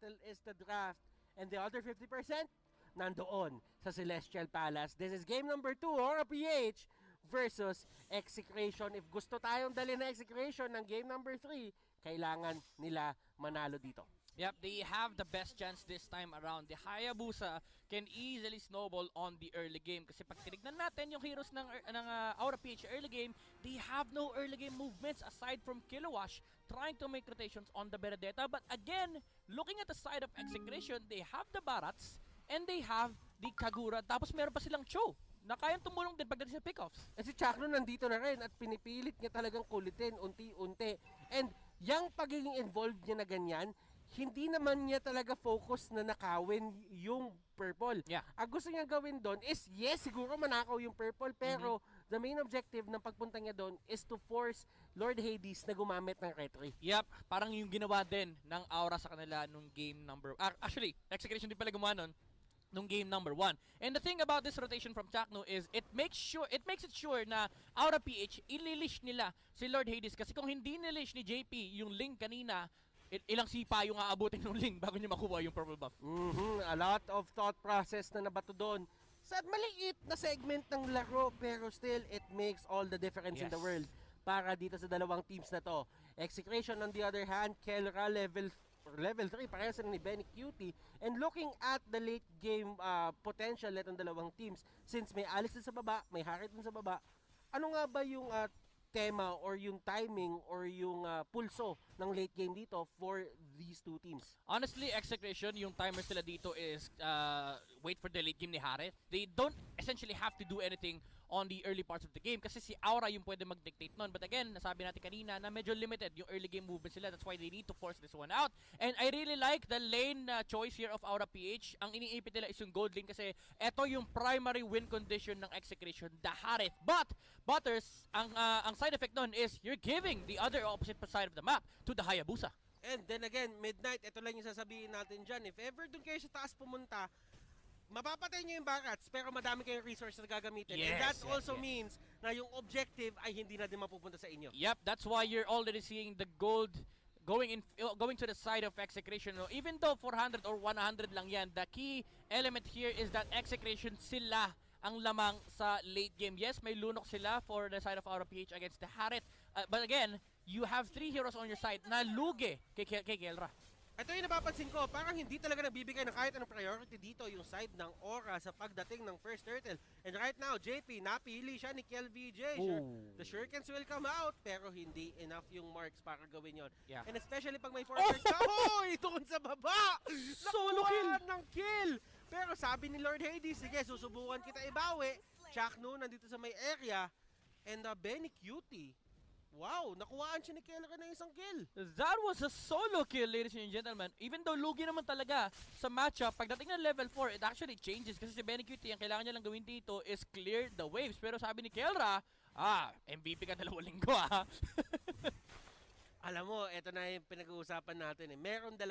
turtle is the draft and the other 50% nandoon sa Celestial Palace. This is game number 2, Aura PH versus Execration. If gusto tayong dali na Execration ng game number 3, kailangan nila manalo dito. Yep, they have the best chance this time around. The Hayabusa can easily snowball on the early game. Kasi pag tinignan natin yung heroes ng Aura PH early game, they have no early game movements aside from Kilowash trying to make rotations on the Benedetta. But again, looking at the side of Execration, they have the Barats and they have the Kagura. Tapos meron pa silang Cho na kayang tumulong din pagdating sa pickoffs. Eh si Chakno nandito na rin at pinipilit niya talagang kulitin unti-unti. And yung pagiging involved niya na ganyan, hindi naman niya talaga focus na nakawin yung purple. Yeah. Ang gusto niya gawin doon is, yes, siguro manakaw yung purple, pero the main objective ng pagpunta niya doon is to force Lord Hades na gumamit ng retry. Yep, parang yung ginawa din ng Aura sa kanila nung game number... actually, Execration din pala gumawa nun nung game number 1. And the thing about this rotation from Chakno is it makes it sure na Aura PH ililish nila si Lord Hades, kasi kung hindi nilish ni JP yung link kanina, ilang sipa yung aabutin ng link bago niya makuha yung purple buff. A lot of thought process na nabato doon sa maliit na segment ng laro, pero still it makes all the difference in the world para dito sa dalawang teams na to. Execration on the other hand, Kelra level 3, parehas na ni Benny Cutie. And looking at the late game potential netong dalawang teams, since may Alice din sa baba, may Harriet din sa baba, ano nga ba yung tema or yung timing or yung pulso ng late game dito for these two teams? Honestly, Execration, yung timer sila dito is wait for the late game ni Harith. They don't essentially have to do anything on the early parts of the game kasi si Aura yung pwede mag-dictate nun. But again, nasabi natin kanina na medyo limited yung early game movement sila. That's why they need to force this one out. And I really like the lane choice here of Aura PH. Ang iniipit nila is yung gold lane kasi eto yung primary win condition ng Execration, the Harith. But, Butters, ang side effect nun is you're giving the other opposite side of the map to the Hayabusa. And then again, Midnight, ito lang yung sasabihin natin dyan. If ever dun kayo sa taas pumunta, mapapatay nyo yung Barats, pero madami kayong resource na gagamitin. Yes, and that also means na yung objective ay hindi na din mapupunta sa inyo. Yep, that's why you're already seeing the gold going to the side of Execration. Even though 400 or 100 lang yan, the key element here is that Execration sila ang lamang sa late game. Yes, may lunok sila for the side of Aura PH against the Harith. But again, you have 3 heroes on your side na lugi kay Kelra. Ito yung napapansin ko, parang hindi talaga nagbibigay ng kahit anong priority dito yung side ng Aura sa pagdating ng first turtle. And right now, JP, napili siya ni KelVJ. The shurikens will come out, pero hindi enough yung marks para gawin yon. Yeah. And especially pag may forward ka, hoy! Doon sa baba! Solo kill! ng kill! Pero sabi ni Lord Hades, sige, susubukan kita ibawi. Chakno nandito sa may area. And Benny Cutie, wow, nakuhaan siya ni Kelra na isang kill. That was a solo kill, ladies and gentlemen. Even though lugi naman talaga sa matchup, pagdating ng level 4, it actually changes. Kasi si Benny Cutie, ang kailangan niya lang gawin dito is clear the waves. Pero sabi ni Kelra, MVP ka 2 linggo Alam mo, ito na yung pinag-uusapan natin. Meron 2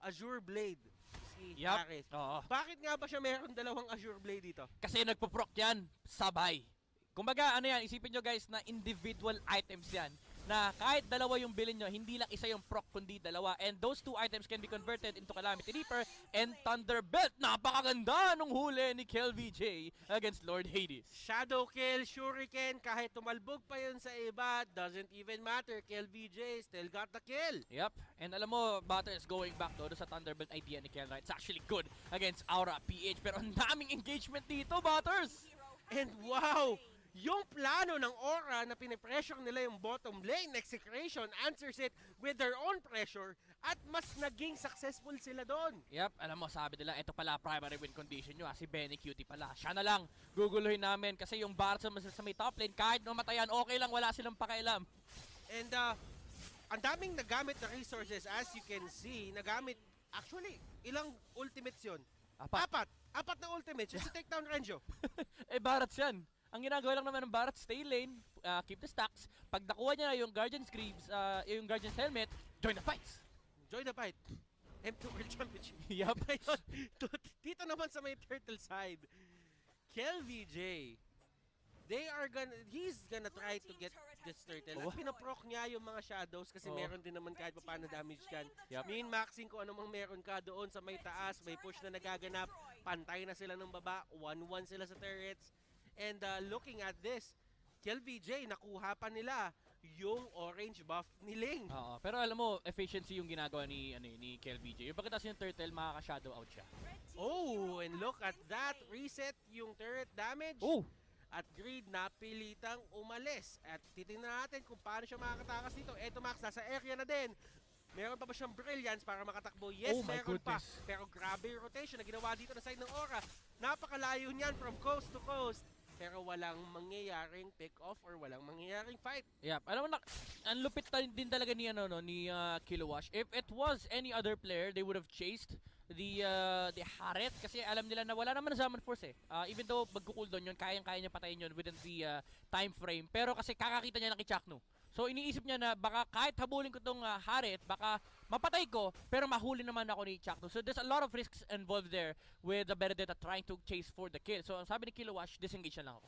Azure Blade si Harith. Bakit nga ba siya meron 2 Azure Blade dito? Kasi nagpo-proc yan, sabay. Kumbaga, isipin nyo guys na individual items yan. Na kahit 2 yung bilhin nyo, hindi lang isa yung proc, kundi 2. And those 2 items can be converted into Calamity Reaper and Thunderbelt. Napakaganda nung huli ni KelVJ against Lord Hades. Shadow kill, shuriken, kahit tumalbog pa yun sa iba, doesn't even matter. KelVJ still got the kill. Yep. And alam mo, Butters, going back to sa Thunderbelt idea ni Kelra, it's actually good against Aura PH. Pero ang daming engagement dito, Butters! And wow! Yung plano ng Aura na pinipressure nila yung bottom lane, Execration answers it with their own pressure at mas naging successful sila doon. Yep, alam mo, sabi nila, ito pala primary win condition nyo, si Benny Cutie pala. Siya na lang, guguluhin namin kasi yung Barats sa may top lane, kahit namatayan, okay lang, wala silang pakailam. And ang daming nagamit na resources, as you can see, nagamit, actually, ilang ultimates yun? Apat na ultimates, just to take down Renjo. Barats yan. Ang ginagawa lang naman ng Barats, stay lane, keep the stacks. Pag nakuha niya yung Guardian's Greaves, yung Guardian's Helmet, join the fights. Join the fight. M2 World Championship. Yup. Dito naman sa may turtle side, KelVJ, he's gonna try to get this turtle. Oh. At pinaproc niya yung mga shadows kasi Oo. meron din naman kahit paano damage kan. Yup. Min-maxing kung ano mang meron ka doon sa may taas, may push na nagaganap, pantay na sila ng baba, 1-1 sila sa turrets. And looking at this, KLVJ, nakuha pa nila yung orange buff ni Ling. Oo, pero alam mo, efficiency yung ginagawa ni ni KLBJ. Yung pagkatapos yung turtle, makaka-shadow out siya. Oh, and look at that. Reset yung turret damage. Oh! At Greed napilitang umalis. At titingnan natin kung paano siya makakatakas dito. Eto Max, nasa area na din. Meron pa ba siyang brilliance para makatakbo? Yes, Oh my meron pa. goodness. Pero grabe yung rotation na ginawa dito na side ng Aura. Napakalayo niyan from coast to coast. Pero walang mangyayaring pick-off or walang mangyayaring fight. Yeah, alam mo na, ang lupit din talaga ni ni Kilowash. If it was any other player, they would have chased the Haret kasi alam nila na wala naman na Summon Force eh. Even though magko-cooldown yun, kayang-kaya niya patayin yun within the time frame. Pero kasi kakakita niya ng Kichakno. So iniisip niya na baka kahit habulin ko tong Haret, baka mapatay ko, pero mahuli naman ako ni Chakno. So there's a lot of risks involved there with the Benedetta trying to chase for the kill. So ang sabi ni Kilowash, disengage na lang ako.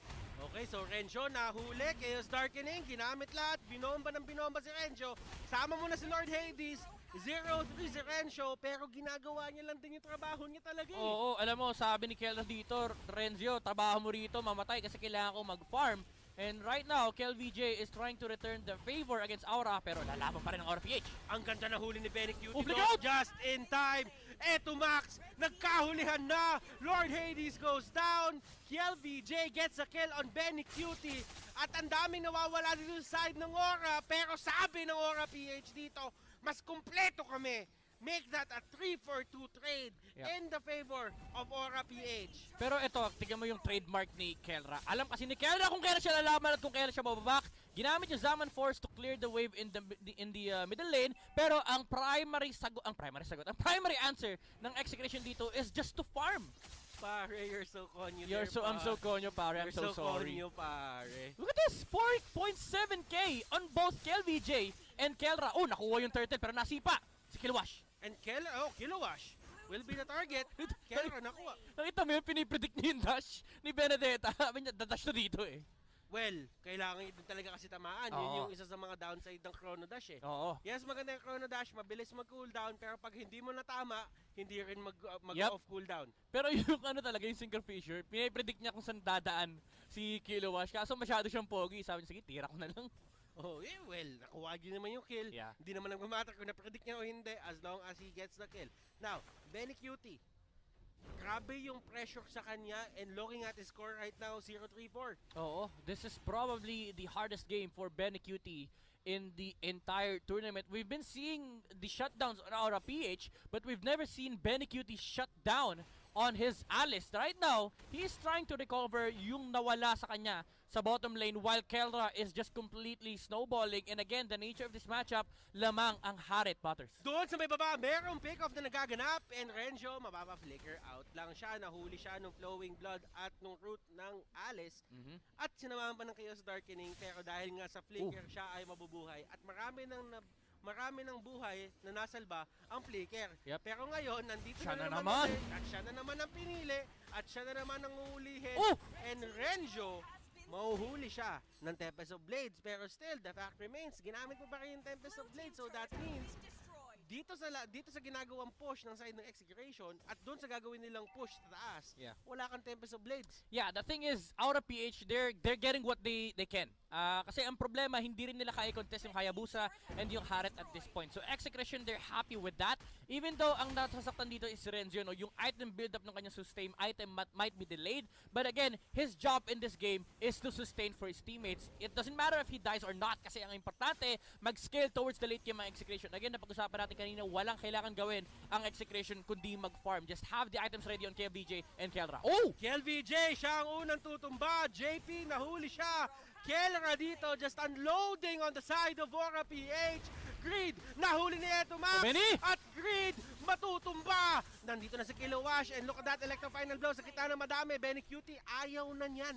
Okay, so Renjo nahuli, Chaos Darkening, ginamit lahat, binomba ng binomba si Renjo. Sama mo na si Lord Hades, 0-3 si Renjo, pero ginagawa niya lang din yung trabaho niya talaga eh. Oo, alam mo, sabi ni Kelra dito, Renzio, trabaho mo rito, mamatay kasi kailangan ko mag-farm. And right now, KLVJ is trying to return the favor against Aura, pero lalaban pa rin ang Aura PH. Ang ganda na huli ni Benny Cutie, Oh, flick no? out! Just in time. Eto Max, nagkahulihan na. Lord Hades goes down. KLVJ gets a kill on Benny Cutie. At ang daming nawawala dito sa side ng Aura. Pero sabi ng Aura PH dito, mas kumpleto kami. Make that a 3-for-2 trade in the favor of Aura PH. Pero ito, tignan mo yung trademark ni Kelra. Alam kasi ni Kelra kung kailan siya lalaban at kung kailan siya bababak. Ginamit yung Zaman Force to clear the wave in the middle lane. Pero ang primary answer ng Execration dito is just to farm. Pare, you're so conyo. I'm so conyo, pare. I'm so sorry. Conyo, pare. Look at this! 4.7k on both KLVJ and Kelra. Oh, nakuha yung turtle pero nasipa si Kilowash. And Kilowash will be the target. Kelra nakuha. Nakita mo yung pinipredict niya yung dash ni Benedetta. Sabi niya, dadash na dito eh. Well, kailangan din talaga kasi tamaan. Oo. Yun yung isa sa mga downside ng Chrono Dash eh. Oo. Yes, maganda yung Chrono Dash, mabilis mag-cooldown, pero pag hindi mo natama, hindi rin mag-off cooldown. Pero yung talaga, yung Sinker Fisher, pinipredict niya kung saan dadaan si Kilowash. Kaso masyado siyang pogi. Sabi niya, sige, tira ko na lang. Oh, yeah, well, nakuha din naman yung kill. Yeah. Hindi naman nagmamatter kung na-predict niya o hindi as long as he gets the kill. Now, Benny Cutie. Grabe yung pressure sa kanya and looking at his score right now, 0-3-4. Oo, this is probably the hardest game for Benny Cutie in the entire tournament. We've been seeing the shutdowns on Aura PH, but we've never seen Benny Cutie shut down on his Alice. Right now, he's trying to recover yung nawala sa kanya sa bottom lane while Kelra is just completely snowballing. And again, the nature of this matchup, lamang ang Haret Butters. Doon sa may baba, merong pick-off na nagaganap and Renjo, mababa-flicker out lang siya. Nahuli siya nung Flowing Blood at nung root ng Alice. At sinamahan pa ng Chaos Darkening, pero dahil nga sa flicker siya ay mabubuhay. At marami ng buhay na nasalba ang flicker. Yep. Pero ngayon, nandito Siya na na naman. naman. At siya na naman ang pinili. At siya na naman ang uhulihin. Oh! And Renjo, mauhuli siya ng Tempest of Blades. Pero still, the fact remains, ginamit mo pa rin yung Tempest of Blades. So that means, dito sa ginagawang push ng side ng Execration at doon sa gagawin nilang push sa taas, wala kang Tempest of Blades. Yeah, the thing is, Aura PH, they're getting what they can. Kasi ang problema, hindi rin nila kaya contest yung Hayabusa and yung Haret at this point. So Execration, they're happy with that. Even though ang nasasaktan dito is Renzo, no, yung item build-up ng kanyang sustain item might be delayed. But again, his job in this game is to sustain for his teammates. It doesn't matter if he dies or not kasi ang importante, mag-scale towards the late game ang Execration. Again, napag-usapan natin kanina, walang kailangan gawin ang Execration kundi mag-farm. Just have the items ready on KVJ and Kelra. Oh! KLVJ, siya ang unang tutumba. JP, nahuli siya. Kelra dito, just unloading on the side of Aura PH. Greed, nahuli ni Eto Max. Benny! At Greed, matutumba. Nandito na si Kilowash and look at that electro final blow sa kita ng madami. Benny Cutie, ayaw na niyan.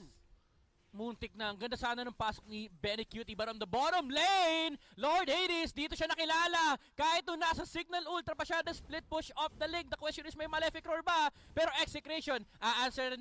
Muntik na. Ang ganda sana ng pasok ni Benny Cutie. But on the bottom lane, Lord Hades, dito siya nakilala. Kahit nung nasa Signal Ultra pa siya, the split push off the leg. The question is, may Malefic Roar ba? Pero Execration, a-answer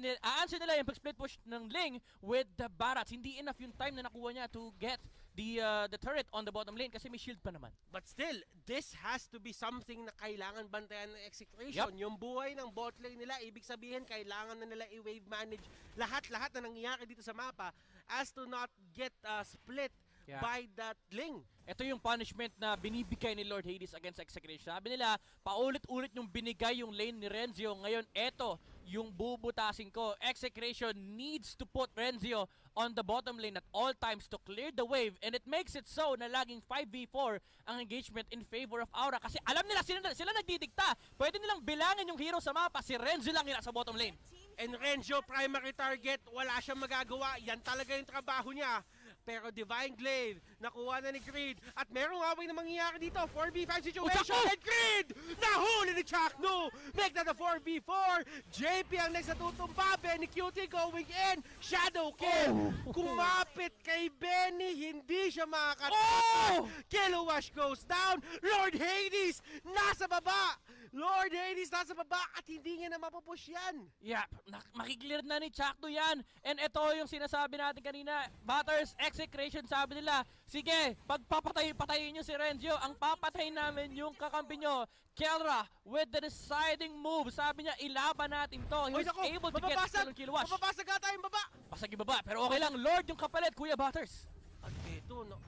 nila yung pag-split push ng Ling with the Barats. Hindi enough yung time na nakuha niya to get the turret on the bottom lane kasi may shield pa naman. But still, this has to be something na kailangan bantayan ng Execration. Yup. Yung buhay ng bot lane nila, ibig sabihin, kailangan na nila i-wave manage lahat-lahat na nangyayari dito sa mapa as to not get split by that link. Ito yung punishment na binibigay ni Lord Hades against Execration. Sabi nila, paulit-ulit yung binigay yung lane ni Renzio. Ngayon, eto yung bubutasin ko. Execration needs to put Renzio on the bottom lane at all times to clear the wave. And it makes it so na laging 5v4 ang engagement in favor of Aura. Kasi alam nila, sila nagdidikta. Pwede nilang bilangin yung hero sa mapa. Si Renzio lang yung nasa bottom lane. And Renzio, primary target, wala siyang magagawa. Yan talaga yung trabaho niya. Pero Divine Glaive, nakuha na ni Creed. At merong away na mangyayari dito. 4v5 situation. And Creed! Nahuli ni Chakno! Make that a 4v4. JP ang next na tutumba. Benny Cutie going in. Shadow kill. Kumapit kay Benny. Hindi siya makakatakas. Kill Wash goes down. Lord Hades nasa baba. Lord Hades nasa baba at hindi niya na mapupush yan. Yeah, makiklear na ni Chakno yan. And ito yung sinasabi natin kanina. Batters, Execration, sabi nila, sige, patayin nyo si Renzio. Ang papatayin namin yung kakampi nyo. Kelra with the deciding move. Sabi niya, ilaban natin to. He was able to get kill wash. Mababasag ata yung baba. Pasag yung baba, pero okay lang. Lord yung kapalit, Kuya Butters. At ito, no.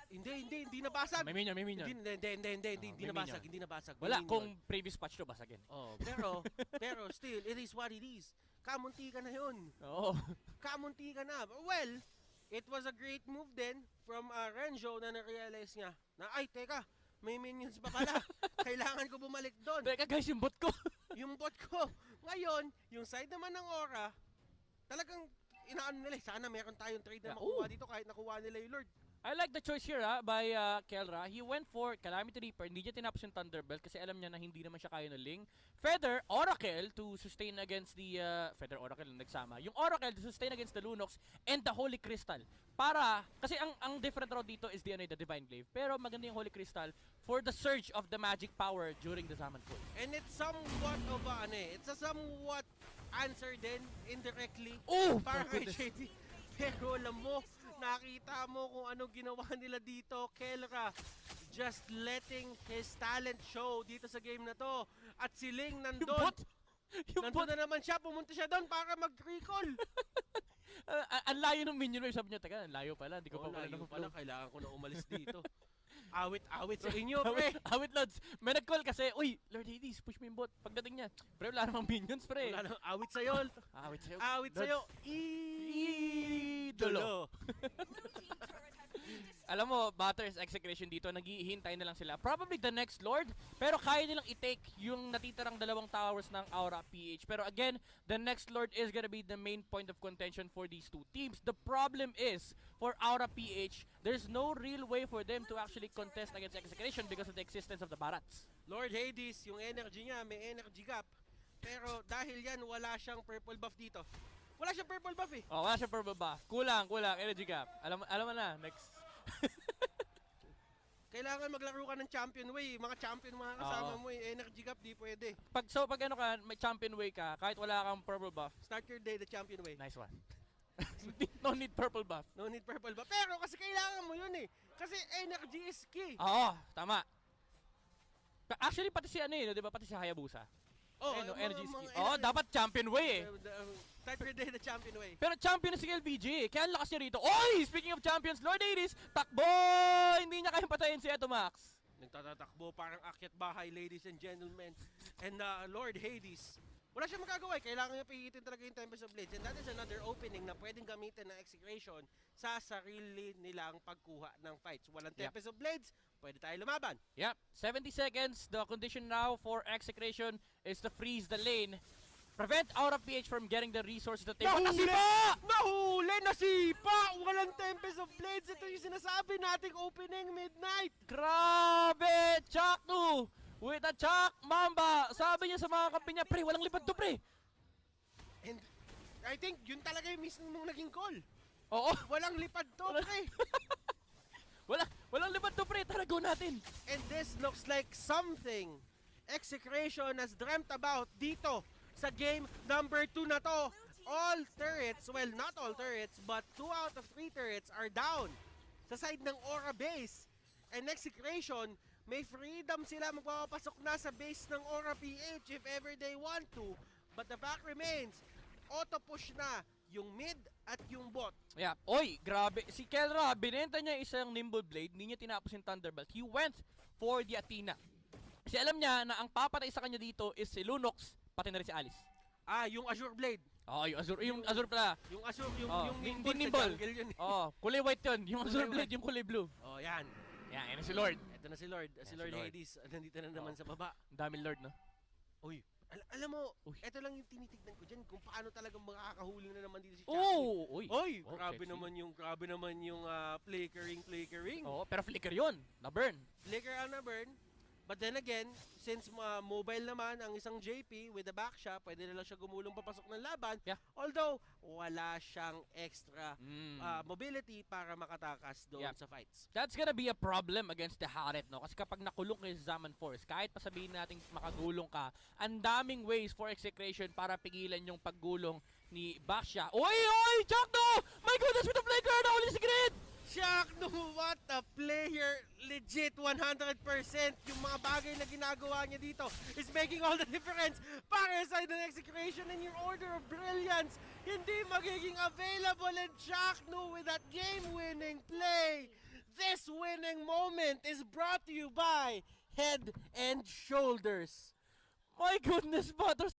Hindi nabasag. May minion. Hindi nabasag. Wala, kung previous patch to, basagin. Oh, pero still, it is what it is. Kamunti ka na yun. Oo. Kamunti ka na. Well, it was a great move then from Renzo na na-realize niya na, ay, teka, may minions pa pala. Kailangan ko bumalik doon. Teka guys, yung bot ko. Yung bot ko. Ngayon, yung side naman ng Aura, talagang inaano nila, sana meron tayong trade na makuha dito kahit nakuha nila yung Lord. I like the choice here by Kelra. He went for Calamity Reaper. Hindi niya tinapos yung Thunderbolt kasi alam niya na hindi naman siya kaya ng Ling. Feather, Oracle to sustain against the... Feather, Oracle na nagsama. Yung Oracle to sustain against the Lunox and the Holy Crystal. Para... Kasi ang different route dito is the Divine Glaive. Pero maganda yung Holy Crystal for the surge of the magic power during the Zaman Pool. And it's somewhat of a... it's a somewhat answer din indirectly. Para kay JD. Pero alam mo, nakita mo kung anong ginawa nila dito. Kelra just letting his talent show dito sa game na to. At si Ling nandun. Nandun na naman siya. Pumunta siya doon para mag-recall. Ang layo ng minion wave. Sabi niya, teka, layo pala. Hindi ko pa pala. Kailangan ko na umalis dito. Awit sa inyo, pre. Awit, Lods. May nag-call kasi, uy, Lord Hades, push mo yung bot. Pagdating niya, pre, wala namang minions, pre. Wala namang awit sa'yo. Awit sa'yo. Idolo. Alam mo, Butters, Execration dito, naghihintay na lang sila. Probably the next Lord, pero kaya nilang i-take yung natitirang dalawang towers ng Aura PH. Pero again, the next Lord is gonna be the main point of contention for these two teams. The problem is, for Aura PH, there's no real way for them to actually contest against Execration because of the existence of the Barats. Lord Hades, yung energy niya, may energy gap. Pero dahil yan, wala siyang purple buff dito. Wala siyang purple buff eh. Oh, wala siyang purple buff. Kulang, energy gap. Alam mo na, next. Kailangan maglaro ka ng champion way. Mga champion mga kasama mo eh. Energy gap, di pwede. Pag ano ka, may champion way ka, kahit wala kang purple buff. Start your day the champion way. Nice one. No need purple buff. No need purple buff. Pero kasi kailangan mo yun eh. Kasi energy is key. Oo, tama. Actually, pati si di ba? Pati si Hayabusa. Energy is key. Dapat champion way eh. Start your day the champion way. Pero champion na si LVG. Kaya ang lakas niya rito. Oy! Speaking of champions, Lord Hades, takbo! Hindi niya kayang patayin si Max. Nagtatatakbo parang akyat bahay, ladies and gentlemen. And Lord Hades, wala siyang magagawa. Kailangan niya pihitin talaga yung Tempest of Blades. And that is another opening na pwedeng gamitin ng Execration sa sarili nilang pagkuha ng fights. Walang Tempest of Blades, pwede tayo lumaban. Yep. 70 seconds. The condition now for Execration is to freeze the lane. Prevent Aura PH from getting the resources that they want. Nasipa! Nahuli! Nasipa! Walang Tempest of Blades. Ito yung sinasabi nating opening midnight. Grabe! Chakno! With a Chak Mamba! Sabi niya sa mga kampi niya, pre, walang lipad to, pre! And I think yun talaga yung mismong naging call. Oo! Walang lipad to, pre! Walang lipad to, pre! Tara, go natin! And this looks like something Execration has dreamt about dito sa game number 2 na to. All turrets, well, not all turrets, but 2 out of 3 turrets are down. sa side ng Aura base. And Execration, may freedom sila magpapasok na sa base ng Aura PH if ever they want to. But the fact remains, auto-push na yung mid at yung bot. Yeah. Oy, grabe. Si Kelra, binenta niya isang Nimble Blade, hindi niya tinapos yung Thunderbolt. He went for the Athena. Kasi alam niya na ang papatay sa kanya dito is si Lunox, pati na rin si Alice. Yung Azure Blade. Oh, yung Azure pala. Yung Azure, yung hindi Nimble. Nimble. Yun. Kulay white yun. Yung Azure Kulay Blade, yung kulay blue. Oh, yan. Yan, si Lord. Ito na si Lord. Si Lord Hades. Nandito na naman sa baba. Ang daming Lord, no? Uy, alam mo, Uy. ito lang yung tinitignan ko dyan kung paano talagang makakahuli na naman dito si Chucky. Oh! Uy! Oy, Oh, grabe sexy. naman yung flickering. Oo, pero flicker yun. Na-burn. Flicker ang na-burn. But then again, since mobile naman ang isang JP with the back shot, pwede na lang siya gumulong papasok ng laban. Yeah. Although, wala siyang extra Mm. mobility para makatakas doon Yeah. sa fights. That's gonna be a problem against the Haret, no? Kasi kapag nakulong kay Zaman Force, kahit pa sabihin natin makagulong ka, ang daming ways for Execration para pigilan yung paggulong ni Baksha. Oy! Jack, no! My goodness, with the flicker! Nahuli si Grid! Shaq, no, what a player. Legit, 100%. Yung mga bagay na ginagawa niya dito is making all the difference para sa ng Execration and your order of brilliance. Hindi magiging available, and Shaq, no, with that game-winning play. This winning moment is brought to you by Head and Shoulders. My goodness, Butters!